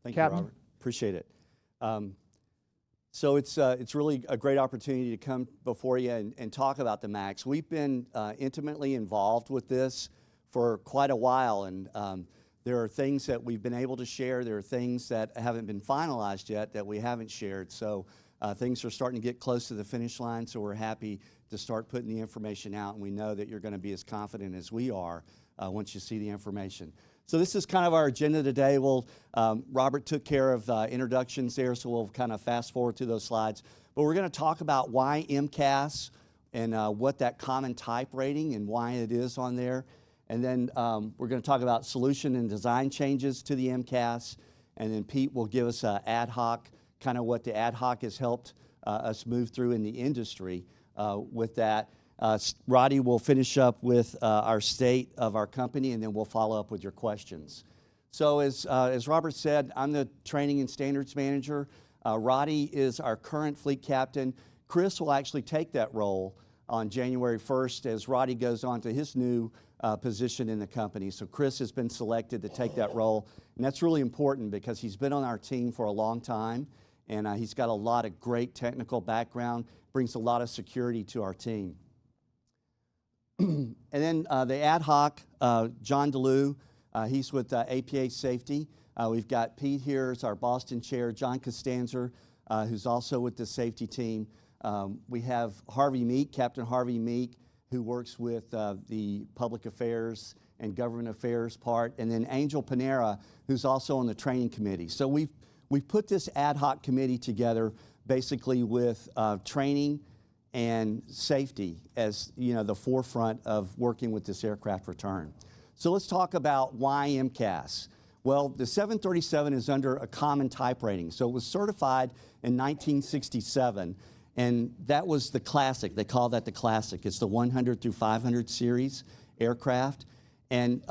Thank Captain. you, Robert. Appreciate it. So it's really a great opportunity to come before you and talk about the MAX. We've been intimately involved with this for quite a while, and there are things that we've been able to share. There are things that haven't been finalized yet that we haven't shared. So things are starting to get close to the finish line, so we're happy to start putting the information out, and we know that you're going to be as confident as we are once you see the information. So this is kind of our agenda today. Robert took care of introductions there, so we'll kind of fast forward to those slides. But we're going to talk about why MCAS and what that common type rating and why it is on there. And then we're going to talk about solution and design changes to the MCAS. And then Pete will give us ad hoc, kind of what the ad hoc has helped us move through in the industry with that. Roddy will finish up with our state of our company, and then we'll follow up with your questions. So as Robert said, I'm the training and standards manager. Roddy is our current fleet captain. Chris will actually take that role on January 1st as Roddy goes on to his new position in the company. So Chris has been selected to take that role, and that's really important because he's been on our team for a long time, and he's got a lot of great technical background, brings a lot of security to our team. And then the ad hoc, John DeLue, he's with APA Safety. We've got Pete here as our Boston chair, John Costanza, who's also with the safety team. We have Harvey Meek, Captain Harvey Meek, who works with the public affairs and government affairs part, and then Angel Panera, who's also on the training committee. So we've put this ad hoc committee together basically with training and safety as the forefront of working with this aircraft return. So let's talk about why MCAS. Well, the 737 is under a common type rating. So it was certified in 1967, and that was the classic. They call that the classic. It's the 100 through 500 series aircraft. And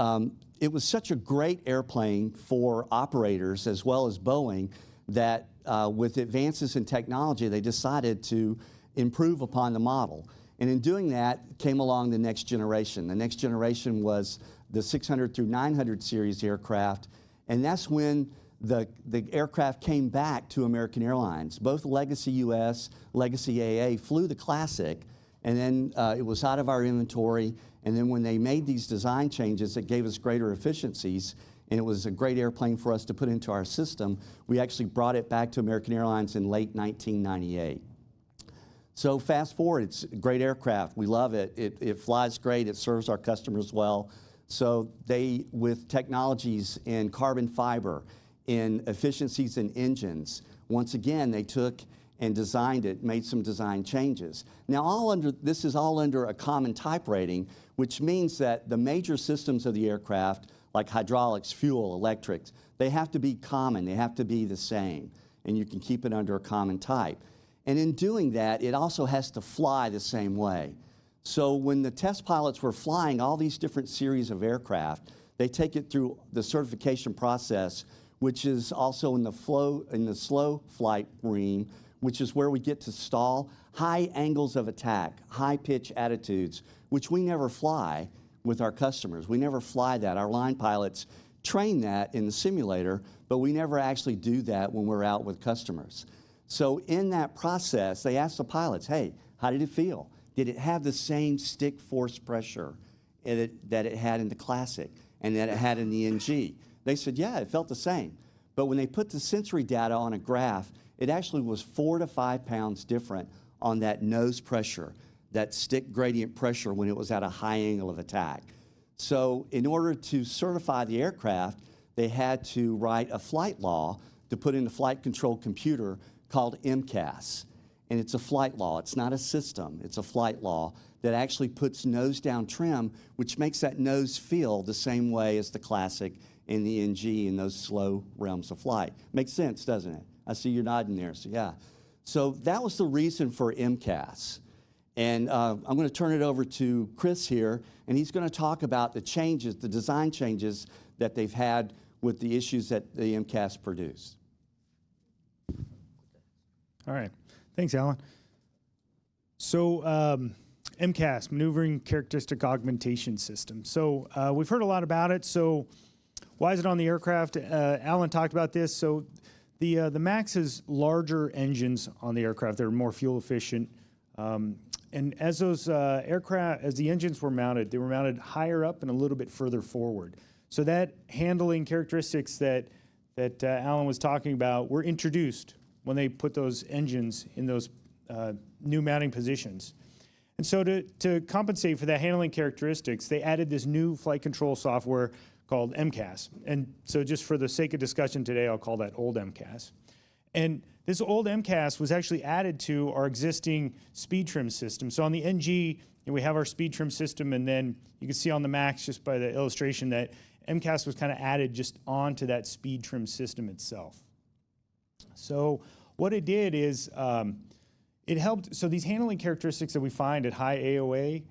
it was such a great airplane for operators as well as Boeing that with advances in technology, they decided to improve upon the model. And in doing that came along the next generation. The next generation was the 600 through 900 series aircraft, and that's when the aircraft came back to American Airlines. Both Legacy US, Legacy AA flew the Classic, and then it was out of our inventory, and then when they made these design changes, it gave us greater efficiencies, and it was a great airplane for us to put into our system. We actually brought it back to American Airlines in late 1998. So fast forward, it's a great aircraft. We love it. It flies great. It serves our customers well. So with technologies in carbon fiber, in efficiencies in engines, once again, they took and designed it, made some design changes. Now, this is all under a common type rating, which means that the major systems of the aircraft, like hydraulics, fuel, electrics, they have to be common. They have to be the same, and you can keep it under a common type. And in doing that, it also has to fly the same way. So when the test pilots were flying all these different series of aircraft, they take it through the certification process, which is also in the slow flight ream, which is where we get to stall, high angles of attack, high pitch attitudes, which we never fly with our customers. We never fly that. Our line pilots train that in the simulator, but we never actually do that when we're out with customers. So in that process, they asked the pilots, hey, how did it feel? Did it have the same stick force pressure that it had in the Classic and that it had in the NG? They said, yeah, it felt the same. But when they put the sensory data on a graph, it actually was 4 to 5 pounds different on that nose pressure, that stick gradient pressure when it was at a high angle of attack. So in order to certify the aircraft, they had to write a flight law to put in the flight control computer called MCAS. And it's a flight law. It's not a system. It's a flight law that actually puts nose down trim, which makes that nose feel the same way as the Classic and the NG in those slow realms of flight. Makes sense, doesn't it? I see you're nodding there, so yeah. So that was the reason for MCAS. And I'm going to turn it over to Chris here, and he's going to talk about the changes, the design changes that they've had with the issues that the MCAS produced. All right. Thanks, Alan. So MCAS, Maneuvering Characteristic Augmentation System. So we've heard a lot about it. So Why is it on the aircraft? Alan talked about this. So the MAX has larger engines on the aircraft. They're more fuel efficient. And as those as the engines were mounted, they were mounted higher up and a little bit further forward. So that handling characteristics that Alan was talking about were introduced when they put those engines in those new mounting positions. And so to compensate for that handling characteristics, they added this new flight control software called MCAS. And so just for the sake of discussion today, I'll call that old MCAS. And this old MCAS was actually added to our existing speed trim system. So on the NG, we have our speed trim system, and then you can see on the MAX, just by the illustration, that MCAS was kind of added just onto that speed trim system itself. So what it did is it helped. So these handling characteristics that we find at high AOA,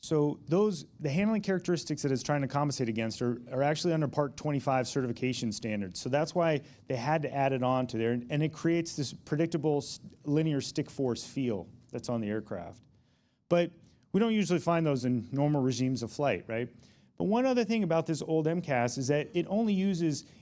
so the handling characteristics that it's trying to compensate against are actually under Part 25 certification standards. So that's why they had to add it on to there, and it creates this predictable linear stick force feel that's on the aircraft. But we don't usually find those in normal regimes of flight, right? But one other thing about this old MCAS is that it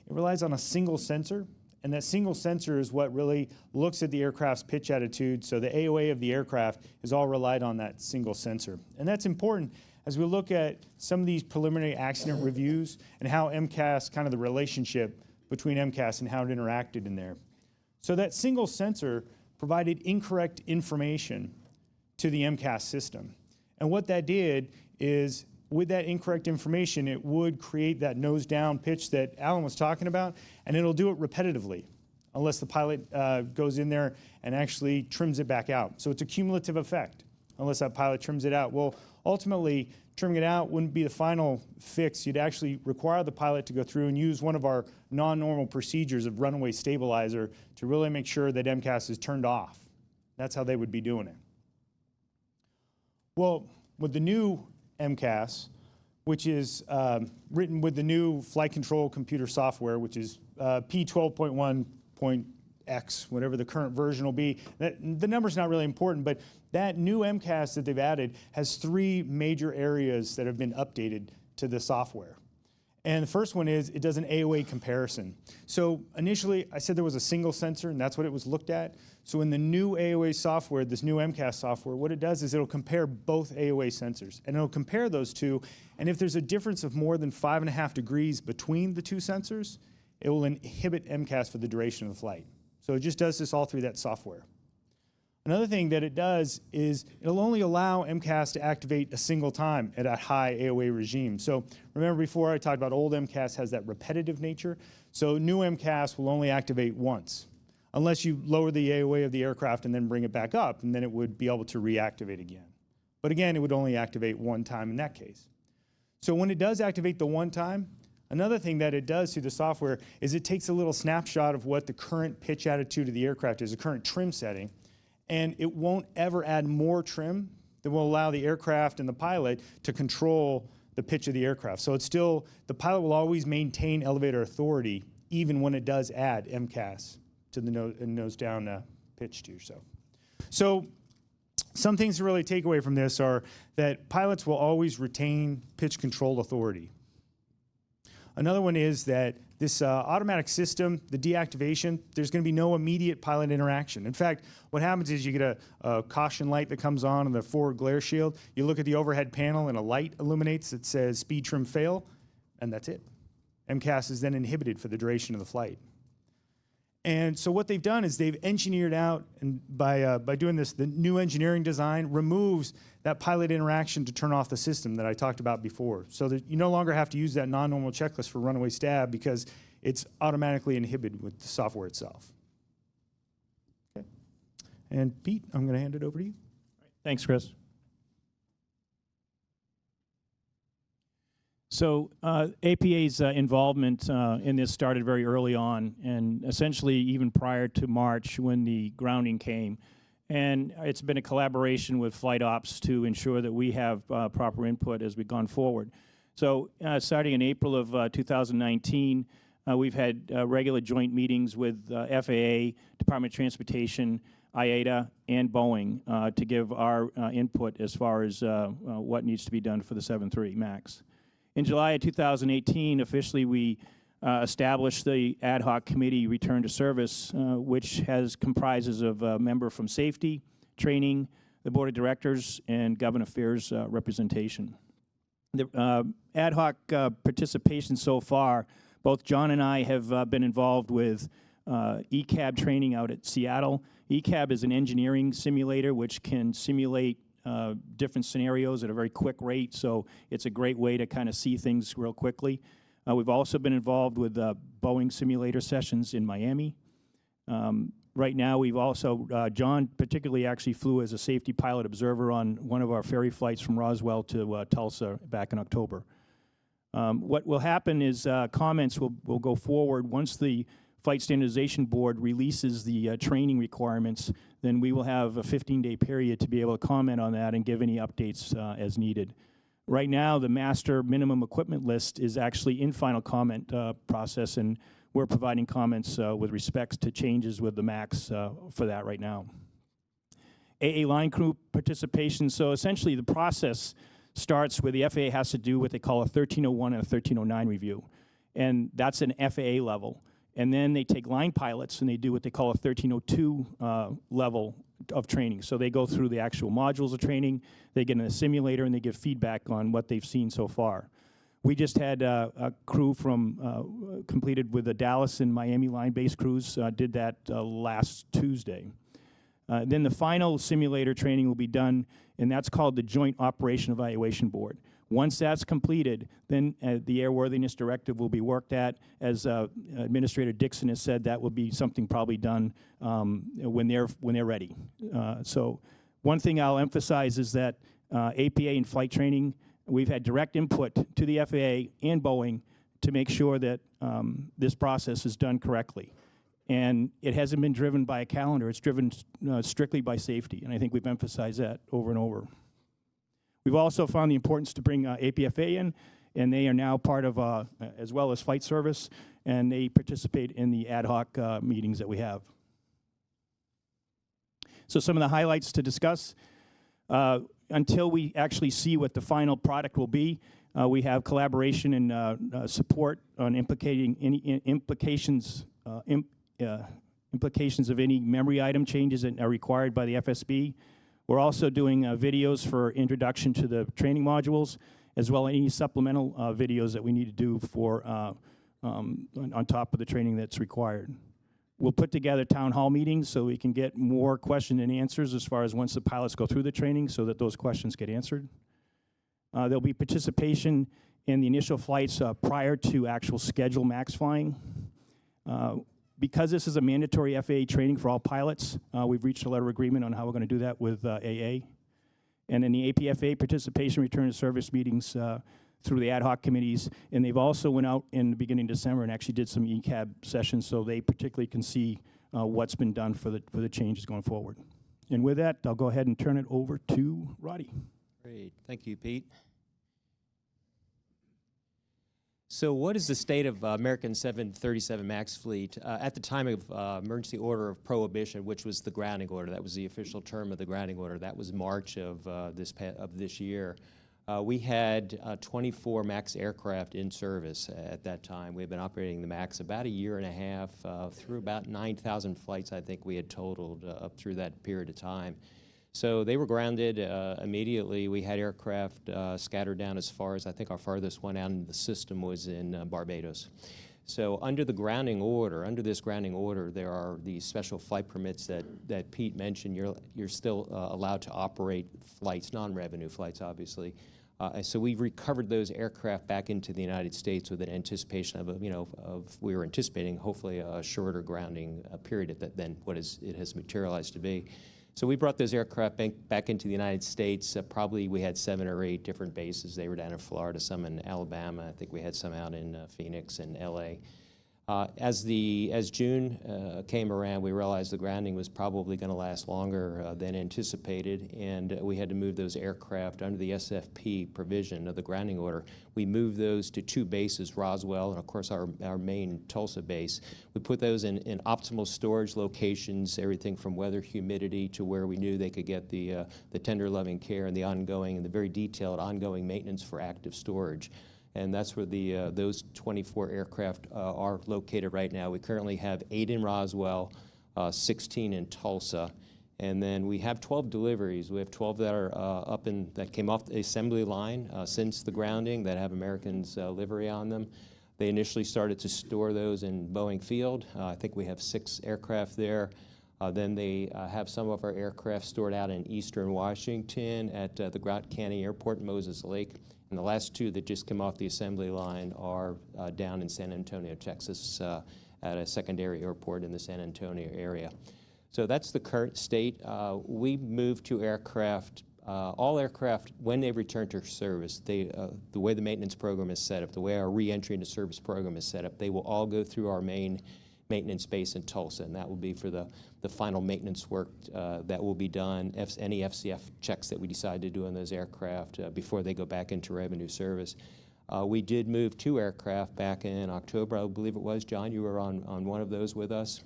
relies on a single sensor, and that single sensor is what really looks at the aircraft's pitch attitude. So the AOA of the aircraft is all relied on that single sensor. And that's important as we look at some of these preliminary accident reviews and how MCAS, kind of the relationship between MCAS and how it interacted in there. So that single sensor provided incorrect information to the MCAS system. And what that did is, with that incorrect information, it would create that nose down pitch that Alan was talking about, and it'll do it repetitively unless the pilot goes in there and actually trims it back out. So it's a cumulative effect unless that pilot trims it out. Well, ultimately, trimming it out wouldn't be the final fix. You'd actually require the pilot to go through and use one of our non-normal procedures of runaway stabilizer to really make sure that MCAS is turned off. That's how they would be doing it. Well, with the new MCAS, which is written with the new flight control computer software, which is P12.1.x, whatever the current version will be. The number's not really important, but that new MCAS that they've added has 3 major areas that have been updated to the software. And the first one is it does an AOA comparison. So initially, I said there was a single sensor, and that's what it was looked at. So in the new AOA software, this new MCAS software, what it does is it'll compare both AOA sensors. And it'll compare those two, and if there's a difference of more than 5.5 degrees between the two sensors, it will inhibit MCAS for the duration of the flight. So it just does this all through that software. Another thing that it does is it'll only allow MCAS to activate a single time at a high AOA regime. So remember before I talked about old MCAS has that repetitive nature. So new MCAS will only activate once, unless you lower the AOA of the aircraft and then bring it back up, and then it would be able to reactivate again. But again, it would only activate one time in that case. So when it does activate the one time, another thing that it does through the software is it takes a little snapshot of what the current pitch attitude of the aircraft is, the current trim setting, and it won't ever add more trim that will allow the aircraft and the pilot to control the pitch of the aircraft. So it's still, the pilot will always maintain elevator authority even when it does add MCAS to the nose down pitch to yourself. So some things to really take away from this are that pilots will always retain pitch control authority. Another one is that this automatic system, the deactivation, there's going to be no immediate pilot interaction. In fact, what happens is you get a caution light that comes on in the forward glare shield. You look at the overhead panel and a light illuminates that says speed trim fail, and that's it. MCAS is then inhibited for the duration of the flight. And so what they've done is they've engineered out, and by doing this, the new engineering design removes that pilot interaction to turn off the system that I talked about before. So that you no longer have to use that non-normal checklist for runaway stab because it's automatically inhibited with the software itself. Okay. And Pete, I'm going to hand it over to you. Thanks, Chris. So APA's involvement in this started very early on, and essentially even prior to March when the grounding came. And it's been a collaboration with flight ops to ensure that we have proper input as we've gone forward. So starting in April of 2019, we've had regular joint meetings with FAA, Department of Transportation, IATA, and Boeing to give our input as far as what needs to be done for the 737 MAX. In July of 2018, officially we established the ad hoc committee return to service, which comprises of a member from safety, training, the board of directors, and government affairs representation. The ad hoc participation so far, both John and I have been involved with ECAB training out at Seattle. ECAB is an engineering simulator which can simulate different scenarios at a very quick rate, so it's a great way to kind of see things real quickly. We've also been involved with Boeing simulator sessions in Miami. Right now, we've also, John particularly actually flew as a safety pilot observer on one of our ferry flights from Roswell to Tulsa back in October. What will happen is comments will go forward once the Flight Standardization Board releases the training requirements. Then we will have a 15-day period to be able to comment on that and give any updates as needed. Right now, the master minimum equipment list is actually in final comment process, and we're providing comments with respects to changes with the MAX for that right now. AA line crew participation. So essentially, the process starts where the FAA has to do what they call a 1301 and a 1309 review, and that's an FAA level. And then they take line pilots and they do what they call a 1302 level of training. So they go through the actual modules of training, they get in a simulator, and they give feedback on what they've seen so far. We just had a crew from completed with the Dallas and Miami line-based crews, did that last Tuesday. Then the final simulator training will be done, and that's called the Joint Operation Evaluation Board. Once that's completed, then the airworthiness directive will be worked at. As Administrator Dixon has said, that will be something probably done when they're ready. So one thing I'll emphasize is that APA and flight training, we've had direct input to the FAA and Boeing to make sure that this process is done correctly. And it hasn't been driven by a calendar, it's driven strictly by safety, and I think we've emphasized that over and over. We've also found the importance to bring APFA in, and they are now part of, as well as flight service, and they participate in the ad hoc meetings that we have. So some of the highlights to discuss. Until we actually see what the final product will be, we have collaboration and support on implicating any implications of any memory item changes that are required by the FSB. We're also doing videos for introduction to the training modules, as well as any supplemental videos that we need to do for on top of the training that's required. We'll put together town hall meetings so we can get more question and answers as far as once the pilots go through the training so that those questions get answered. There'll be participation in the initial flights prior to actual scheduled MAX flying. Because this is a mandatory FAA training for all pilots, we've reached a letter of agreement on how we're going to do that with AA. And then the APFA participation return to service meetings through the ad hoc committees. And they've also went out in the beginning of December and actually did some ECAB sessions so they particularly can see what's been done for the changes going forward. And with that, I'll go ahead and turn it over to Roddy. Great. Thank you, Pete. So what is the state of American 737 MAX fleet at the time of emergency order of prohibition, which was the grounding order? That was the official term of the grounding order. That was March of this year. We had 24 MAX aircraft in service at that time. We had been operating the MAX about a year and a half through about 9,000 flights, I think we had totaled up through that period of time. So they were grounded immediately. We had aircraft scattered down as far as, I think our farthest one out in the system was in Barbados. So under the grounding order, under this grounding order, there are these special flight permits that Pete mentioned. You're still allowed to operate flights, non-revenue flights, obviously. So we recovered those aircraft back into the United States with an anticipation of, we were anticipating hopefully a shorter grounding period than what it has materialized to be. So we brought those aircraft back into the United States. Probably we had 7 or 8 different bases. They were down in Florida, some in Alabama. I think we had some out in Phoenix and LA. As June came around, we realized the grounding was probably going to last longer than anticipated, and we had to move those aircraft under the SFP provision of the grounding order. We moved those to 2 bases, Roswell and, of course, our main Tulsa base. We put those in optimal storage locations, everything from weather, humidity, to where we knew they could get the tender loving care and the ongoing and the very detailed ongoing maintenance for active storage. and that's where those 24 aircraft are located right now. We currently have 8 in Roswell, 16 in Tulsa, and then we have 12 deliveries. We have 12 that are that came off the assembly line since the grounding that have American's livery on them. They initially started to store those in Boeing Field. I think we have 6 aircraft there. Then they have some of our aircraft stored out in eastern Washington at the Grant County Airport in Moses Lake. And the last 2 that just came off the assembly line are down in San Antonio, Texas, at a secondary airport in the San Antonio area. So that's the current state. We moved to aircraft. All aircraft, when they return to service, the way the maintenance program is set up, the way our re-entry into service program is set up, they will all go through our main maintenance base in Tulsa, and that will be for the final maintenance work that will be done, any FCF checks that we decide to do on those aircraft before they go back into revenue service. We did move 2 aircraft back in October, I believe it was. John, you were on one of those with us.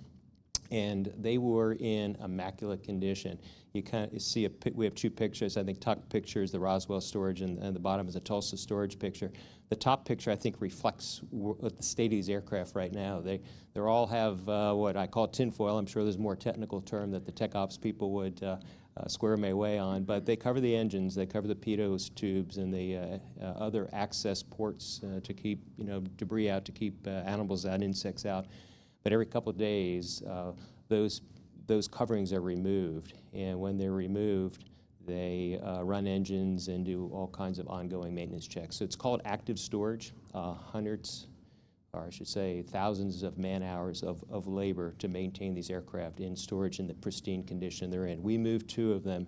And they were in immaculate condition. You kind of see we have 2 pictures. I think top picture is the Roswell storage, and the bottom is a Tulsa storage picture. The top picture, I think, reflects what the state of these aircraft right now. They all have what I call tinfoil. I'm sure there's a more technical term that the tech ops people would square my way on, but they cover the engines, they cover the pitot tubes, and the other access ports to keep debris out, to keep animals out, insects out. But every couple of days, those coverings are removed, and when they're removed, they run engines and do all kinds of ongoing maintenance checks. So it's called active storage. Hundreds, or I should say thousands of man-hours of labor to maintain these aircraft in storage in the pristine condition they're in. We moved 2 of them,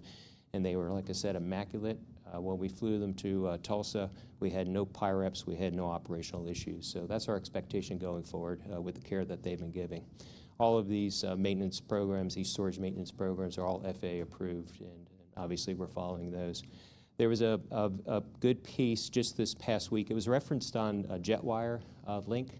and they were, like I said, immaculate. When we flew them to Tulsa, we had no PIREPs, we had no operational issues. So that's our expectation going forward with the care that they've been giving. All of these maintenance programs, these storage maintenance programs, are all FAA approved, and obviously we're following those. There was a good piece just this past week. It was referenced on a Jetwire link.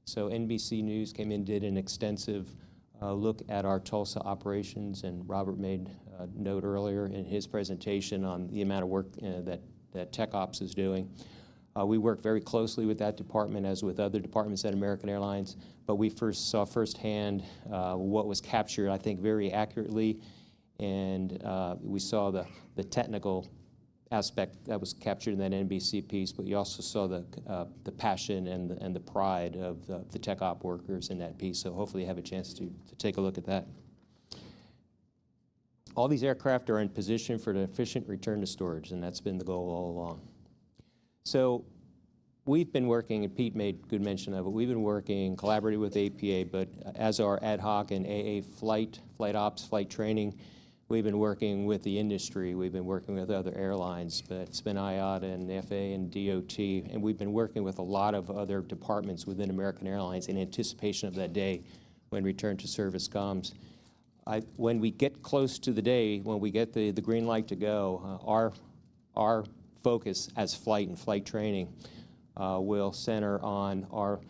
So NBC News came in, did an extensive look at our Tulsa operations, and Robert made a note earlier in his presentation on the amount of work that Tech Ops is doing. We work very closely with that department, as with other departments at American Airlines, but we saw firsthand what was captured, I think, very accurately, and we saw the technical aspect that was captured in that NBC piece, but you also saw the passion and the pride of the tech op workers in that piece, so hopefully you have a chance to take a look at that. All these aircraft are in position for an efficient return to storage, and that's been the goal all along. So we've been working, and Pete made good mention of it, we've been working collaboratively with APA, but as our ad hoc and AA flight ops, flight training, we've been working with the industry, we've been working with other airlines, but it's been IATA and FAA and DOT, and we've been working with a lot of other departments within American Airlines in anticipation of that day when return to service comes. When we get close to the day, when we get the green light to go, our focus as flight and flight training will center on our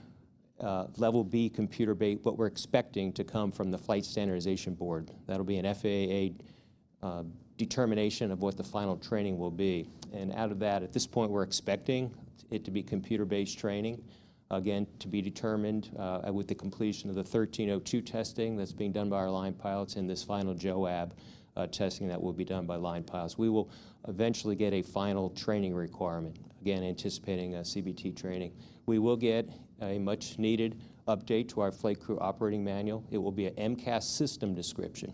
level B computer based, what we're expecting to come from the Flight Standardization Board. That'll be an FAA determination of what the final training will be. And out of that, at this point, we're expecting it to be computer-based training, again, to be determined with the completion of the 1302 testing that's being done by our line pilots and this final JOAB testing that will be done by line pilots. We will eventually get a final training requirement, again, anticipating CBT training. We will get a much-needed update to our flight crew operating manual. It will be an MCAS system description,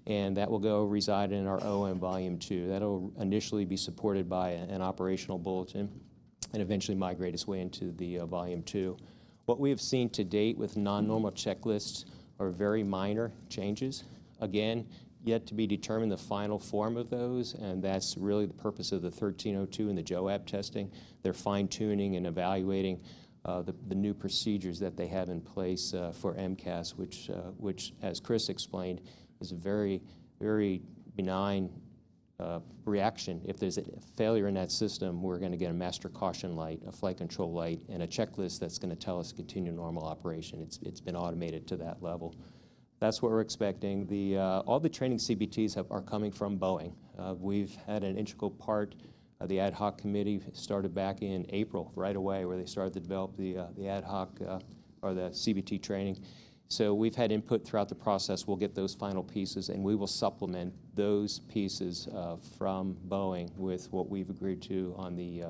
and that will reside in our OM Volume 2. That'll initially be supported by an operational bulletin and eventually migrate its way into the Volume 2. What we have seen to date with non-normal checklists are very minor changes. Again, yet to be determined the final form of those, and that's really the purpose of the 1302 and the JOAB testing. They're fine-tuning and evaluating the new procedures that they have in place for MCAS, which, as Chris explained, is a very, very benign reaction. If there's a failure in that system, we're going to get a master caution light, a flight control light, and a checklist that's going to tell us to continue normal operation. It's been automated to that level. That's what we're expecting. All the training CBTs are coming from Boeing. We've had an integral part The ad hoc committee started back in April, right away, where they started to develop the ad hoc or the CBT training. So we've had input throughout the process. We'll get those final pieces, and we will supplement those pieces from Boeing with what we've agreed to on the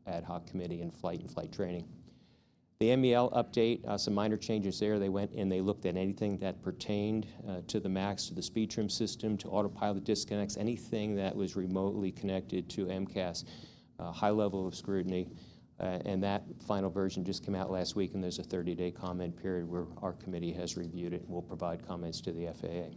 ad hoc committee and flight training. The MEL update, some minor changes there. They went and they looked at anything that pertained to the MAX, to the speed trim system, to autopilot disconnects, anything that was remotely connected to MCAS. High level of scrutiny. And that final version just came out last week, and there's a 30-day comment period where our committee has reviewed it and will provide comments to the FAA.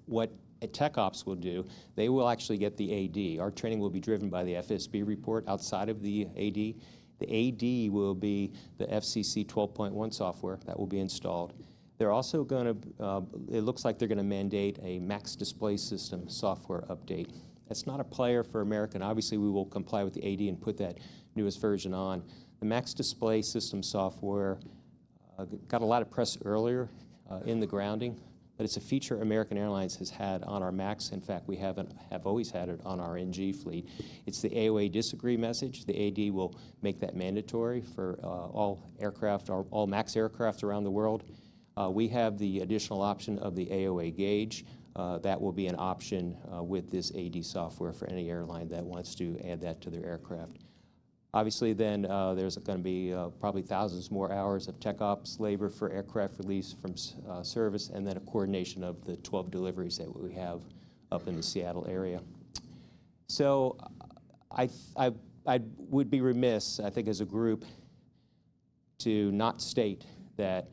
What Tech Ops will do, they will actually get the AD. Our training will be driven by the FSB report outside of the AD. The AD will be the FCC 12.1 software that will be installed. They're also going to, it looks like they're going to mandate a MAX display system software update. That's not a player for American. Obviously, we will comply with the AD and put that newest version on. The MAX display system software got a lot of press earlier in the grounding, but it's a feature American Airlines has had on our MAX. In fact, we have always had it on our NG fleet. It's the AOA disagree message. The AD will make that mandatory for all aircraft, all MAX aircraft around the world. We have the additional option of the AOA gauge. That will be an option with this AD software for any airline that wants to add that to their aircraft. Obviously, then there's going to be probably thousands more hours of tech ops labor for aircraft release from service, and then a coordination of the 12 deliveries that we have up in the Seattle area. So I would be remiss, I think, as a group, to not state that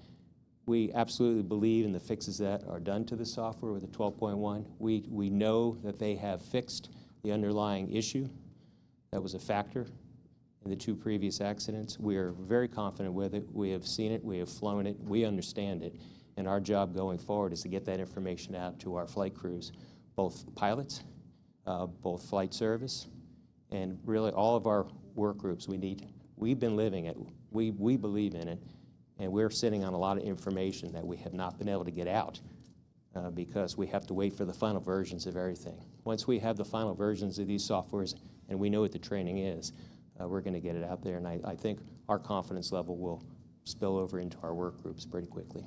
we absolutely believe in the fixes that are done to the software with the 12.1. We know that they have fixed the underlying issue that was a factor in the 2 previous accidents. We are very confident with it. We have seen it. We have flown it. We understand it. And our job going forward is to get that information out to our flight crews, both pilots, both flight service, and really all of our work groups. We've been living it. We believe in it. And we're sitting on a lot of information that we have not been able to get out because we have to wait for the final versions of everything. Once we have the final versions of these softwares and we know what the training is, we're going to get it out there. And I think our confidence level will spill over into our work groups pretty quickly.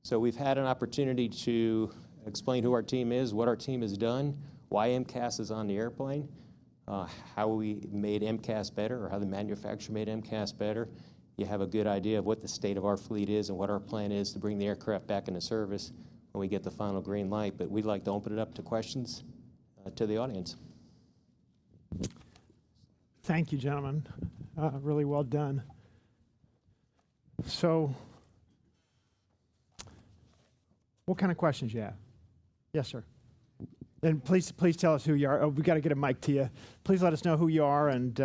So we've had an opportunity to explain who our team is, what our team has done, why MCAS is on the airplane, how we made MCAS better, or how the manufacturer made MCAS better. You have a good idea of what the state of our fleet is and what our plan is to bring the aircraft back into service when we get the final green light. But we'd like to open it up to questions to the audience. Thank you, gentlemen. Really well done. So, what kind of questions you have? Yes, sir. And please tell us who you are. Oh, we got to get a mic to you. Please let us know who you are and